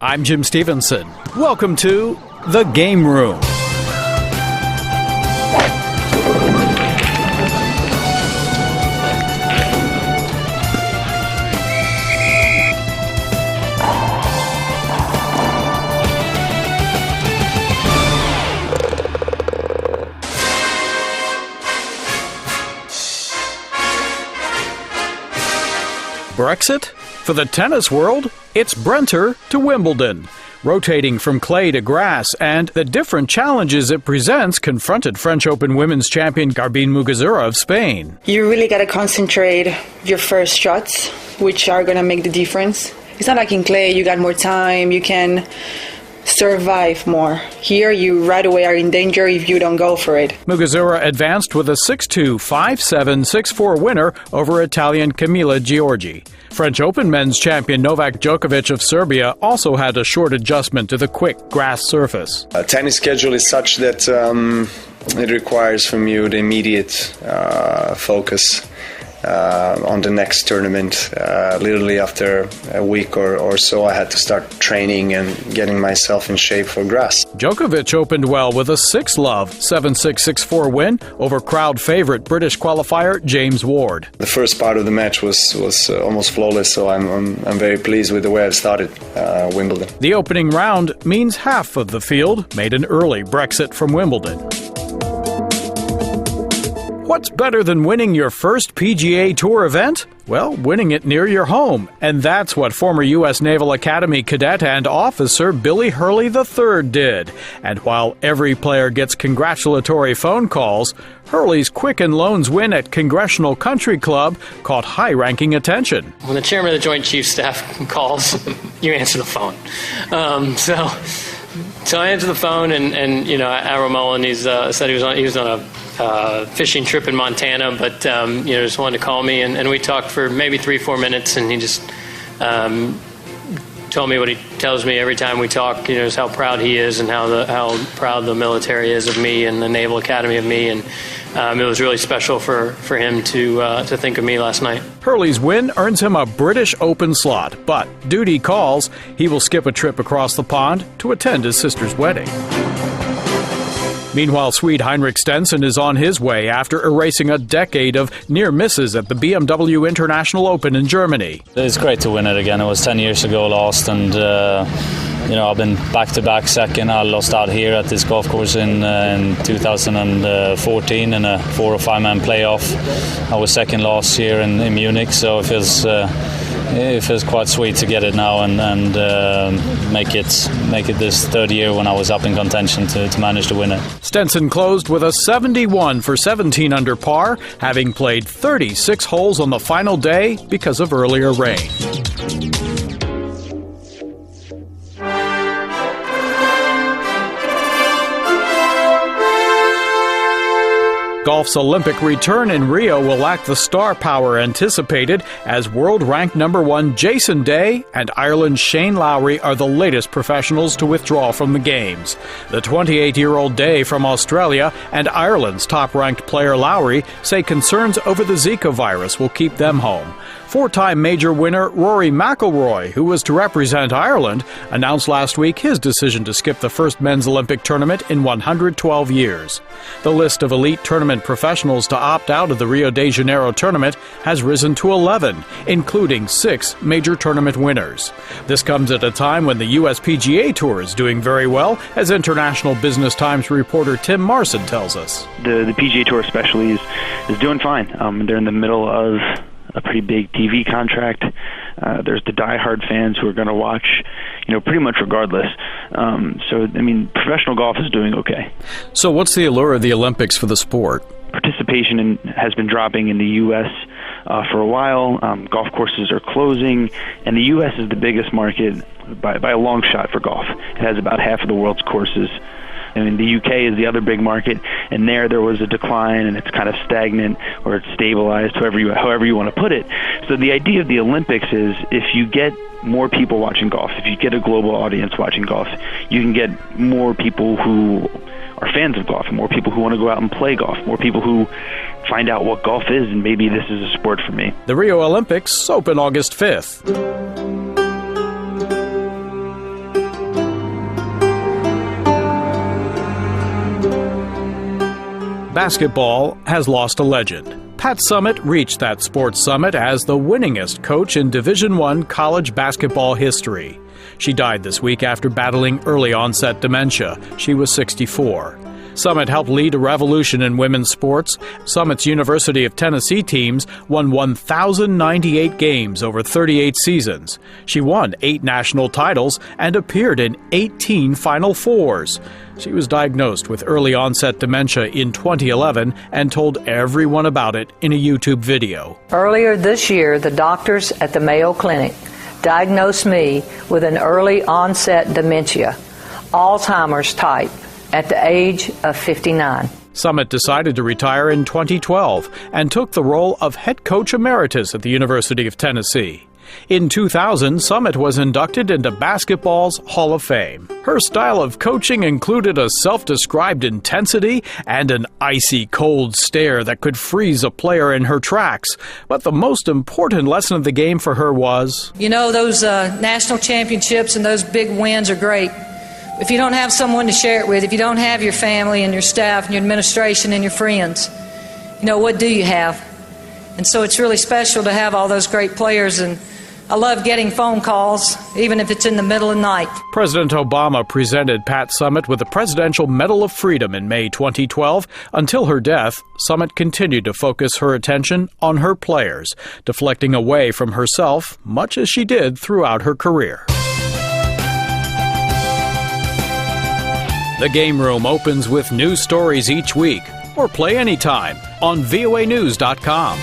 I'm Jim Stevenson. Welcome to The Game Room. Brexit? For the tennis world, it's Brenter to Wimbledon. Rotating from clay to grass and the different challenges it presents confronted French Open women's champion Garbine Muguruza of Spain. You really got to concentrate your first shots, which are going to make the difference. It's not like in clay, you got more time, you can survive more. Here, you right away are in danger if you don't go for it. Muguruza advanced with a 6-2, 5-7, 6-4 winner over Italian Camila Giorgi. French Open men's champion Novak Djokovic of Serbia also had a short adjustment to the quick grass surface. Tennis schedule is such that it requires from you the immediate focus on the next tournament. Literally after a week or so, I had to start training and getting myself in shape for grass. Djokovic opened well with a 6-love, 7-6, 6-4 win over crowd favorite British qualifier James Ward. The first part of the match was almost flawless, so I'm very pleased with the way I started Wimbledon. The opening round means half of the field made an early Brexit from Wimbledon. What's better than winning your first PGA Tour event? Well, winning it near your home. And that's what former U.S. Naval Academy cadet and officer Billy Hurley III did. And while every player gets congratulatory phone calls, Hurley's Quicken Loans win at Congressional Country Club caught high-ranking attention. When the chairman of the Joint Chiefs Staff calls, you answer the phone. So I answered the phone, and Arrow Mullen, said he was on a fishing trip in Montana, but just wanted to call me, and we talked for maybe 3-4 minutes, and he just told me what he tells me every time we talk. Is how proud he is, and how proud the military is of me and the Naval Academy of me, and it was really special for him to think of me last night. Hurley's win earns him a British Open slot, but duty calls. He will skip a trip across the pond to attend his sister's wedding. Meanwhile, Swede Heinrich Stenson is on his way after erasing a decade of near misses at the BMW International Open in Germany. It's great to win it again. It was 10 years ago lost, and I've been back-to-back second. I lost out here at this golf course in 2014 in a 4- or 5-man playoff. I was second last year in Munich, so it feels quite sweet to get it now and make it this third year when I was up in contention to manage to win it. Stenson closed with a 71 for 17 under par, having played 36 holes on the final day because of earlier rain. Golf's Olympic return in Rio will lack the star power anticipated, as world ranked number 1 Jason Day and Ireland's Shane Lowry are the latest professionals to withdraw from the Games. The 28-year-old Day from Australia and Ireland's top-ranked player Lowry say concerns over the Zika virus will keep them home. 4-time major winner Rory McIlroy, who was to represent Ireland, announced last week his decision to skip the first men's Olympic tournament in 112 years. The list of elite tournament professionals to opt out of the Rio de Janeiro tournament has risen to 11, including 6 major tournament winners. This comes at a time when the U.S. PGA Tour is doing very well, as International Business Times reporter Tim Marson tells us. The PGA Tour especially is doing fine. They're in the middle of a pretty big TV contract. There's the diehard fans who are going to watch, pretty much regardless. Professional golf is doing okay. So what's the allure of the Olympics for the sport? Participation has been dropping in the U.S. For a while. Golf courses are closing, and the U.S. is the biggest market by a long shot for golf. It has about half of the world's courses. The UK is the other big market, and there was a decline, and it's kind of stagnant, or it's stabilized, however you want to put it. So the idea of the Olympics is, if you get more people watching golf, if you get a global audience watching golf, you can get more people who are fans of golf, more people who want to go out and play golf, more people who find out what golf is, and maybe this is a sport for me. The Rio Olympics open August 5th. Basketball has lost a legend. Pat Summitt reached that sports summit as the winningest coach in Division I college basketball history. She died this week after battling early-onset dementia. She was 64. Summitt helped lead a revolution in women's sports. Summitt's University of Tennessee teams won 1,098 games over 38 seasons. She won 8 national titles and appeared in 18 Final Fours. She was diagnosed with early-onset dementia in 2011 and told everyone about it in a YouTube video. Earlier this year, the doctors at the Mayo Clinic diagnosed me with an early-onset dementia, Alzheimer's type, at the age of 59. Summitt decided to retire in 2012 and took the role of head coach emeritus at the University of Tennessee. In 2000, Summitt was inducted into basketball's Hall of Fame. Her style of coaching included a self-described intensity and an icy cold stare that could freeze a player in her tracks. But the most important lesson of the game for her was, you know, those national championships and those big wins are great. If you don't have someone to share it with, if you don't have your family and your staff and your administration and your friends, you know, what do you have? And so it's really special to have all those great players, and I love getting phone calls, even if it's in the middle of the night. President Obama presented Pat Summitt with the Presidential Medal of Freedom in May 2012. Until her death, Summitt continued to focus her attention on her players, deflecting away from herself, much as she did throughout her career. The Game Room opens with new stories each week, or play anytime on voanews.com.